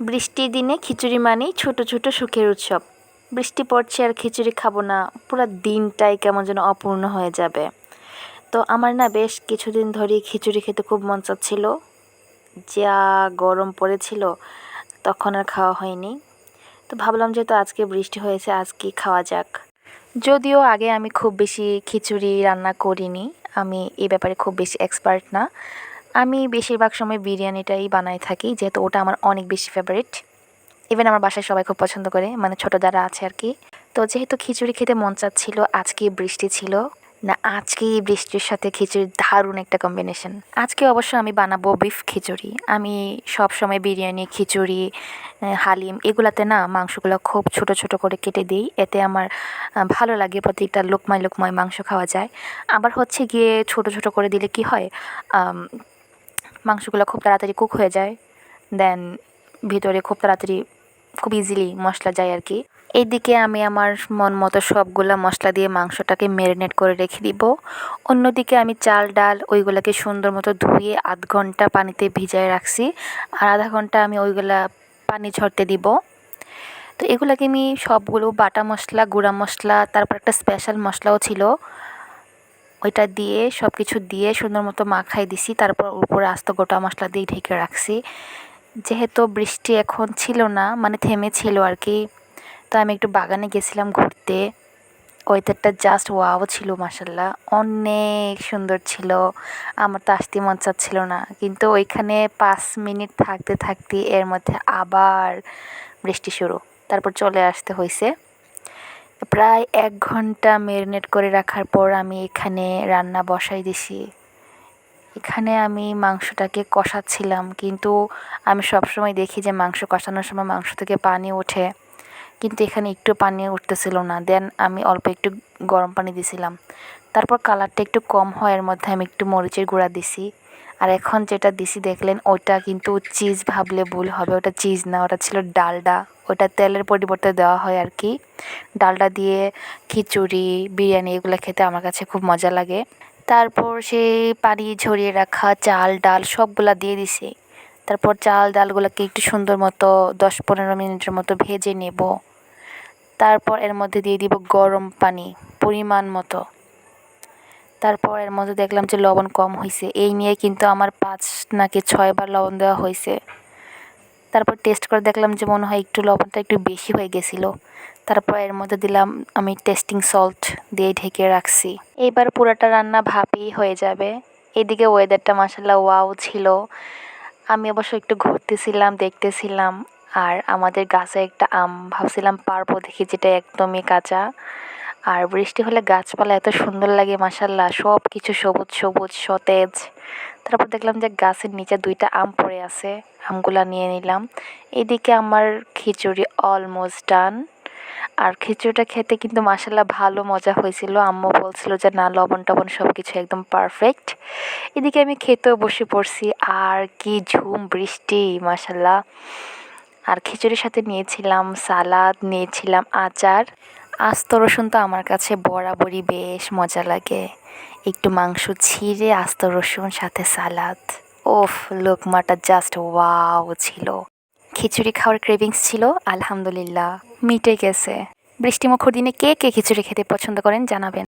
বৃষ্টির দিনে খিচুড়ি মানেই ছোট ছোট সুখের উৎসব। বৃষ্টি পড়ছে আর খিচুড়ি খাবো না, পুরো দিনটাই কেমন যেন অপূর্ণ হয়ে যাবে। তো আমার না বেশ কিছুদিন ধরেই খিচুড়ি খেতে খুব মন চাচ্ছিল। যা গরম পড়েছিল তখন আর খাওয়া হয়নি। তো ভাবলাম যেহেতু আজকে বৃষ্টি হয়েছে আজকে খাওয়া যাক। যদিও আগে আমি খুব বেশি খিচুড়ি রান্না করিনি, আমি এই ব্যাপারে খুব বেশি এক্সপার্ট না। আমি বেশিরভাগ সময় বিরিয়ানিটাই বানাই থাকি, যেহেতু ওটা আমার অনেক বেশি ফেভারিট। ইভেন আমার বাসায় সবাই খুব পছন্দ করে, মানে ছোটো যারা আছে আর কি। তো যেহেতু খিচুড়ি খেতে মন চাচ্ছিল, আজকে বৃষ্টি ছিল না, আজকে এই বৃষ্টির সাথে খিচুড়ির দারুণ একটা কম্বিনেশন। আজকে অবশ্য আমি বানাবো বিফ খিচুড়ি। আমি সব সময় বিরিয়ানি, খিচুড়ি, হালিম এগুলাতে না মাংসগুলো খুব ছোট ছোট করে কেটে দিই, এতে আমার ভালো লাগে, প্রত্যেকটা লোকমায় লোকমায় মাংস খাওয়া যায়। আবার হচ্ছে গিয়ে ছোট ছোট করে দিলে কি হয়, মাংসগুলো খুব তাড়াতাড়ি কুক হয়ে যায়, দেন ভিতরে খুব তাড়াতাড়ি খুব ইজিলি মশলা যায় আর কি। এইদিকে আমি আমার মন মতো সবগুলা মশলা দিয়ে মাংসটাকে ম্যারিনেট করে রেখে দিব। অন্যদিকে আমি চাল ডাল ওইগুলোকে সুন্দর মতো ধুয়ে আধ ঘন্টা পানিতে ভিজায় রাখছি, আর আধা ঘন্টা আমি ওইগুলা পানি ঝরতে দিব। তো এগুলাকে আমি সবগুলো বাটা মশলা, গুঁড়া মশলা, তারপর একটা স্পেশাল মশলাও ছিল, ওইটা দিয়ে সব কিছু দিয়ে সুন্দর মতো মাখাই দিছি। তারপর উপরে আস্ত গোটা মশলা দিয়ে ঢেকে রাখছি। যেহেতু বৃষ্টি এখন ছিল না, মানে থেমেছিল আর কি, তো আমি একটু বাগানে গেছিলাম ঘুরতে। ওয়েদারটা জাস্ট ওয়াও ছিল, মাসাল্লাহ অনেক সুন্দর ছিল। আমার তো আসতে মন চাচ্ছিল না, কিন্তু ওইখানে 5 মিনিট থাকতে থাকতে এর মধ্যে আবার বৃষ্টি শুরু। তারপর চলে আসতে হয়েছে। প্রায় 1 ঘন্টা ম্যারিনেট করে রাখার পর আমি এখানে রান্না বসাই দিছি। এখানে আমি মাংসটাকে কষাচ্ছিলাম, কিন্তু আমি সবসময় দেখি যে মাংস কষানোর সময় মাংস থেকে পানি ওঠে, কিন্তু এখানে একটু পানি উঠতেছিল না। দেন আমি অল্প একটু গরম পানি দিছিলাম। তারপর কালারটা একটু কম হয়, এর মধ্যে আমি একটু মরিচের গুঁড়া দিছি। আর এখন যেটা দিছি দেখলেন, ওটা কিন্তু চিজ ভাবলে ভুল হবে, ওটা চিজ না, ওটা ছিল ডালডা। ওটা তেলের পরিবর্তে দেওয়া হয় আর কি। ডালডা দিয়ে খিচুড়ি, বিরিয়ানি এগুলো খেতে আমার কাছে খুব মজা লাগে। তারপর সেই পানি ঝরিয়ে রাখা চাল ডাল সবগুলা দিয়ে দিছি। তারপর চাল ডালগুলোকে একটু সুন্দর মতো 10-15 মিনিটের মতো ভেজে নেব। তারপর এর মধ্যে দিয়ে দিব গরম পানি পরিমাণ মতো। তারপর এর মধ্যে দেখলাম যে লবণ কম হয়েছে, এই নিয়ে কিন্তু আমার 5 নাকি 6 বার লবণ দেওয়া হয়েছে। তারপর টেস্ট করে দেখলাম যে মনে হয় একটু লবণটা একটু বেশি হয়ে গেছিলো। তারপর এর মধ্যে দিলাম আমি টেস্টিং সল্ট দিয়ে ঢেকে রাখছি। এইবার পুরোটা রান্না ভাপেই হয়ে যাবে। এদিকে ওয়েদারটা মাশাআল্লাহ ওয়াও ছিল। আমি অবশ্য একটু ঘুরতেছিলাম, দেখতেছিলাম, আর আমাদের গাছে একটা আম ভাবছিলাম পারবো, দেখি যেটা একদমই কাঁচা। আর বৃষ্টি হলে গাছপালা এত সুন্দর লাগে, মাশাআল্লাহ সব কিছু সবুজ সবুজ সতেজ। তারপর দেখলাম যে গাছের নিচে 2টা আম পড়ে আছে, আমগুলা নিয়ে নিলাম। এদিকে আমার খিচুড়ি অলমোস্ট ডান। আর খিচুড়িটা খেতে কিন্তু মাশাআল্লাহ ভালো মজা হয়েছিল। আম্মু বলছিল যে না, লবণ টবণ সব কিছু একদম পারফেক্ট। এদিকে আমি খেতেও বসে পড়ছি, আর কি ঝুম বৃষ্টি মাশাআল্লাহ। আর খিচুড়ির সাথে নিয়েছিলাম সালাদ, নিয়েছিলাম আচার। আস্ত রসুন তো আমার কাছে বরাবরই বেশ মজা লাগে। একটু মাংস ছিঁড়ে আস্ত রসুন সাথে সালাদ, ওফ, লোকমাটা জাস্ট ওয়াও ছিল। খিচুড়ি খাওয়ার ক্রেভিংস ছিল, আলহামদুলিল্লাহ মিটে গেছে। বৃষ্টিমুখর দিনে কে কে খিচুড়ি খেতে পছন্দ করেন জানাবেন।